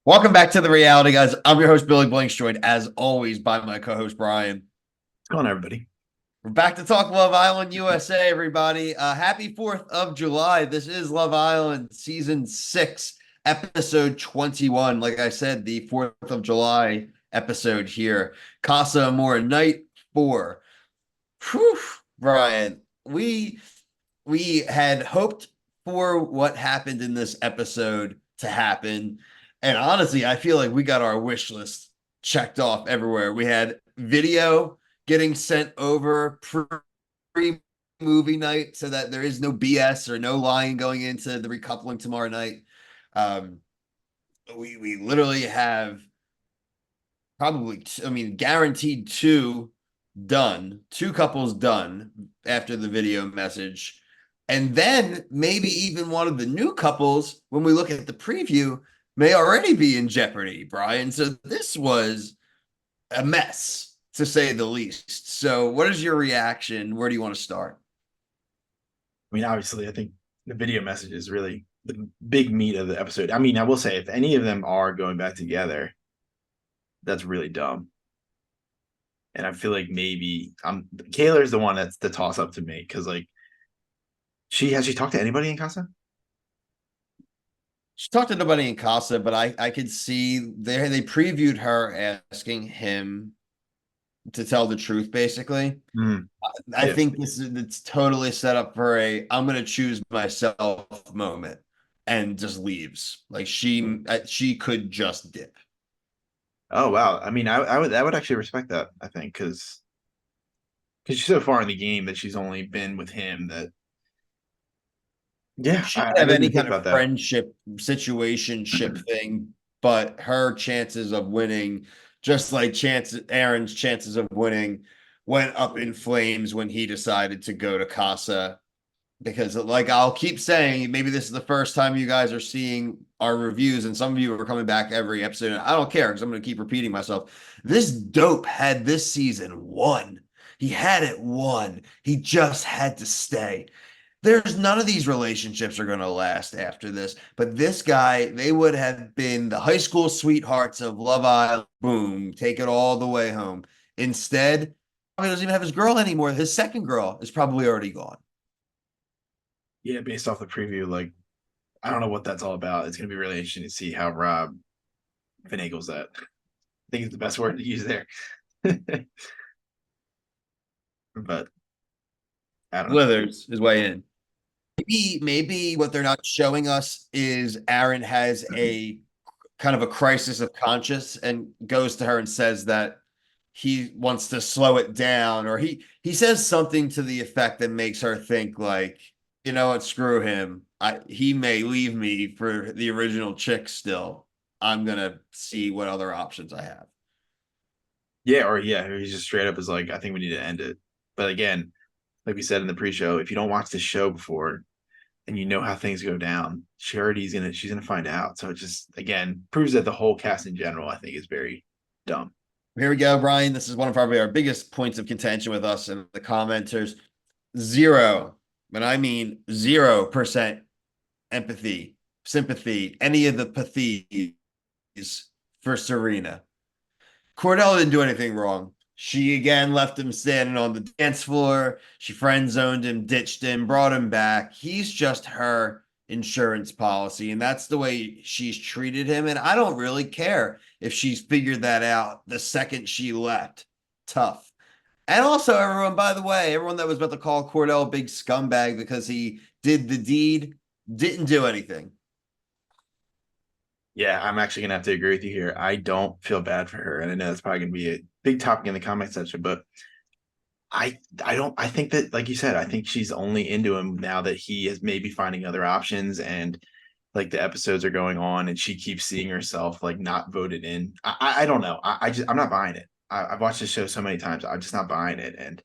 Welcome back to the Reality Guys. I'm your host, Billy Blanks, joined as always by my co-host, Brian. What's going on, everybody? We're back to talk Love Island USA, everybody. Happy 4th of July. This is Love Island Season 6, Episode 21. Like I said, the 4th of July episode here. Casa Amor, Night 4. Whew, Brian, we had hoped for what happened in this episode to happen. And honestly, I feel like we got our wish list checked off everywhere. We had video getting sent over pre movie night so that there is no BS or no lying going into the recoupling tomorrow night. Um, we literally have probably, I mean, guaranteed two couples done after the video message. And then maybe even one of the new couples, when we look at the preview, may already be in jeopardy, Brian. So this was a mess, to say the least. So, what is your reaction? Where do you want to start? I mean, obviously, I think the video message is really the big meat of the episode. I mean, I will say, if any of them are going back together, that's really dumb. And I feel like maybe Kayla is the one that's the toss up to me because she talked to anybody in Casa? She talked to nobody in Casa, but I could see they previewed her asking him to tell the truth, basically. Mm, I yeah. think it's totally set up for a I'm gonna choose myself moment and just leaves. Like she could just dip. Oh wow. I mean, I would actually respect that. I think because she's so far in the game that she's only been with him. That yeah, She I could have didn't any even think kind of about that. friendship situationship thing, but her chances of winning, just like Aaron's chances of winning, went up in flames when he decided to go to Casa. Because like I'll keep saying, maybe this is the first time you guys are seeing our reviews, and some of you are coming back every episode. And I don't care because I'm going to keep repeating myself. This dope had this season won. He had it won. He just had to stay. There's none of these relationships are going to last after this. But this guy, they would have been the high school sweethearts of Love Island. Boom, take it all the way home. Instead, he doesn't even have his girl anymore. His second girl is probably already gone. Yeah, based off the preview, I don't know what that's all about. It's gonna be really interesting to see how Rob finagles that. I think it's the best word to use there. But I don't know. Slithers his way in. Maybe what they're not showing us is Aaron has a kind of a crisis of conscience and goes to her and says that he wants to slow it down, or he says something to the effect that makes her think like, you know what, screw him. He may leave me for the original chick still. I'm gonna see what other options I have. Yeah, or yeah, he's just straight up is like, I think we need to end it. But again, like we said in the pre-show, if you don't watch the show before and you know how things go down, she's gonna find out. So it just again proves that the whole cast in general, I think, is very dumb. Here we go, Brian. This is one of probably our biggest points of contention with us and the commenters. Zero, and I mean 0% empathy, sympathy, any of the pathies for Serena. Cordell didn't do anything wrong. She again left him standing on the dance floor. She friend zoned him, ditched him, brought him back. He's just her insurance policy, and that's the way she's treated him. And I don't really care if she's figured that out the second she left. Tough. And also, everyone, by the way, everyone that was about to call Cordell a big scumbag because he did the deed didn't do anything. Yeah, I'm actually gonna have to agree with you here. I don't feel bad for her, and I know that's probably gonna be a big topic in the comment section, but I don't I think that like you said, I think she's only into him now that he is maybe finding other options and like the episodes are going on and she keeps seeing herself like not voted in. I don't know. I'm not buying it. I've watched this show so many times. I'm just not buying it. And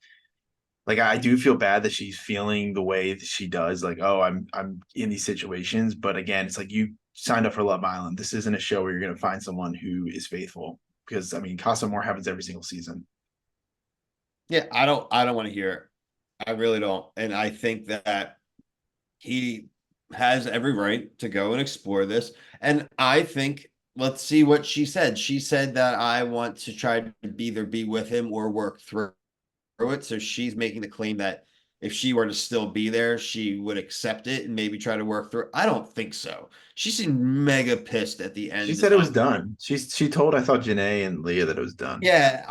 like I do feel bad that she's feeling the way that she does. Like, oh, I'm in these situations. But again, it's like you signed up for Love Island. This isn't a show where you're gonna find someone who is faithful. Because I mean, Casa More happens every single season. Yeah, I don't want to hear it. I really don't. And I think that he has every right to go and explore this. And I think let's see what she said. She said that I want to try to either be with him or work through it. So she's making the claim that if she were to still be there, she would accept it and maybe try to work through it. I don't think so. She seemed mega pissed at the She end said it was of. done. She told I thought Janae and Leah that it was done. Yeah,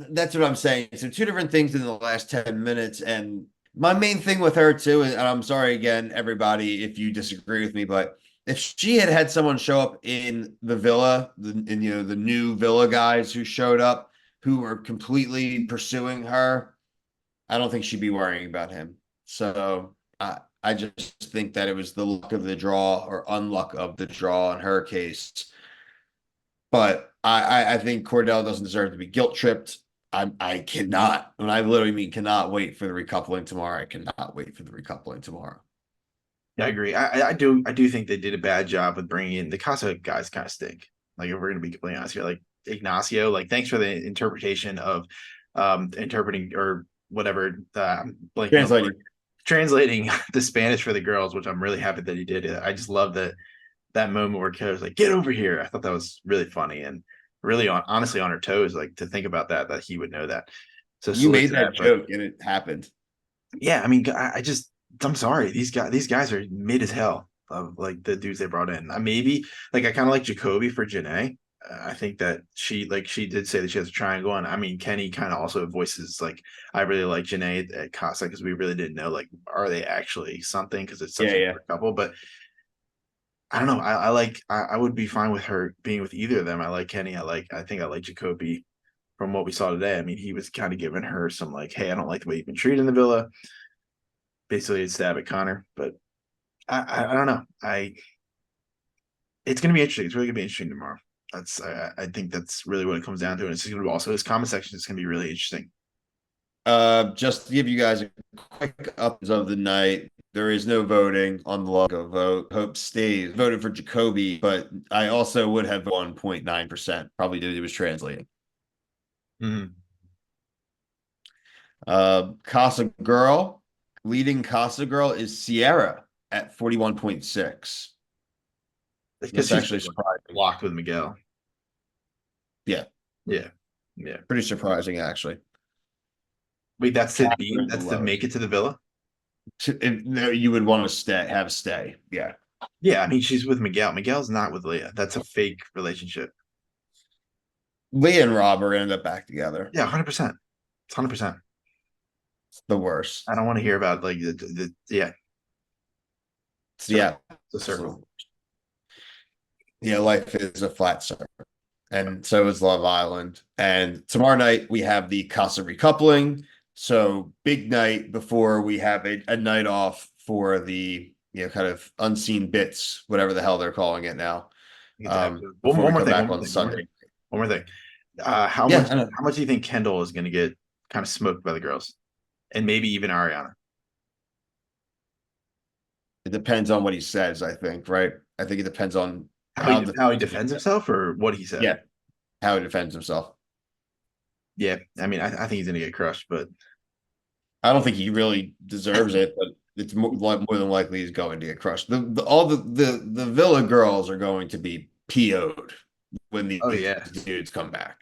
that's what I'm saying. So two different things in the last 10 minutes. And my main thing with her too, and I'm sorry again, everybody, if you disagree with me, but if she had had someone show up in the villa, the new villa guys who showed up who were completely pursuing her, I don't think she'd be worrying about him. So I just think that it was the luck of the draw or unluck of the draw in her case. But I think Cordell doesn't deserve to be guilt tripped. I cannot, and I literally mean cannot wait for the recoupling tomorrow. I cannot wait for the recoupling tomorrow. Yeah, I agree. I do think they did a bad job with bringing in the Casa guys. Kind of stink. Like if we're gonna be completely honest here, like Ignacio. Like thanks for the interpretation of interpreting or whatever. I'm blanking on the word. Translating. Translating the Spanish for the girls, which I'm really happy that he did. I just love that moment where Kayla's like, "Get over here." I thought that was really funny and really honestly on her toes. Like to think about that he would know that. So You salute made to that that. But joke and it happened. yeah, I mean, I just I'm sorry. These guys are mid as hell of like the dudes they brought in. Maybe like I kind of like Jacoby for Janae. I think that she did say that she has a triangle, and I mean Kenny kind of also voices like I really like Janae at Casa because we really didn't know like are they actually something because it's such Yeah, a yeah. different couple. But I don't know. I would be fine with her being with either of them. I like Kenny. I think I like Jacoby from what we saw today. I mean, he was kind of giving her some like, hey, I don't like the way you've been treated in the villa. Basically, a stab at Connor, but I don't know. It's gonna be interesting. It's really gonna be interesting tomorrow. I think that's really what it comes down to, and it's gonna be also this comment section is gonna be really interesting. Just to give you guys a quick ups of the night, there is no voting on the logo vote. Hope stays voted for Jacoby, but I also would have 1.9%. Probably did it was translating. Mm-hmm. Casa Girl, leading Casa Girl is Sierra at 41.6. Because That's she's actually surprising. locked with Miguel. Yeah, Yeah, yeah. pretty surprising actually. Wait, that's to be Catherine the that's to make lowest. it to the villa. No, you would want to have a stay. Yeah. Yeah, I mean she's with Miguel. Miguel's not with Leah. That's a fake relationship. Leah and Rob are ended up back together. Yeah, 100%. It's 100%. It's the I worst. don't want to hear about like the yeah Yeah. circle, the circle. Yeah, life is a flat circle. And so is Love Island. And tomorrow night we have the Casa recoupling. So big night before we have a night off for the kind of unseen bits, whatever the hell they're calling it now. Get that. One, Before one we more come thing. One back more on thing. One more Sunday. thing. One more thing. How Yeah, much? I know. How much do you think Kendall is going to get kind of smoked by the girls, and maybe even Ariana? It depends on what he says, I think, right? I think it depends on How how he the how he defends himself or what he said? yeah, how he defends himself. Yeah, I mean, I think he's going to get crushed, but I don't think he really deserves it, but it's more than likely he's going to get crushed. All the Villa girls are going to be PO'd when oh these yeah, dudes come back.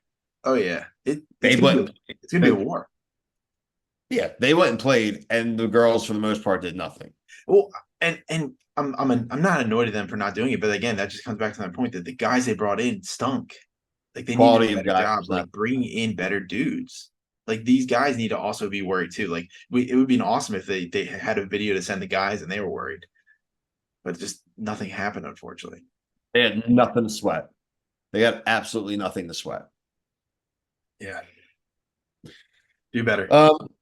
oh yeah, it's They going to went, be it's going to be a war. yeah, they went and played, and the girls for the most part did nothing. Well, and I'm not annoyed at them for not doing it, but again, that just comes back to that point that the guys they brought in stunk. Like they need to do Quality a of better guys job, was not. like bringing in better dudes. Like these guys need to also be worried too. Like it would be awesome if they had a video to send the guys and they were worried, but just nothing happened, unfortunately. They had nothing to sweat. They got absolutely nothing to sweat. Yeah, do better.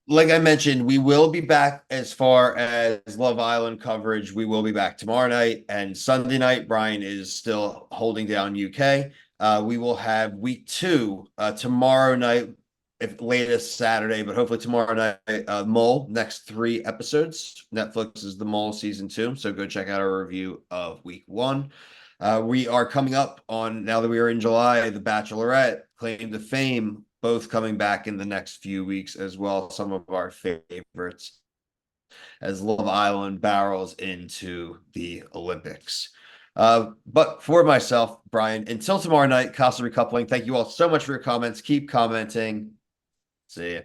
Like I mentioned, we will be back as far as Love Island coverage. We will be back tomorrow night and Sunday night. Brian is still holding down UK. We will have week two tomorrow night, if latest Saturday, but hopefully tomorrow night. Mole next 3 episodes. Netflix is the Mole season 2, so go check out our review of week 1. We are coming up on now that we are in July. The Bachelorette, Claim to Fame, both coming back in the next few weeks as well. Some of our favorites as Love Island barrels into the Olympics. But for myself, Brian, until tomorrow night, Casa recoupling. Thank you all so much for your comments. Keep commenting. See ya.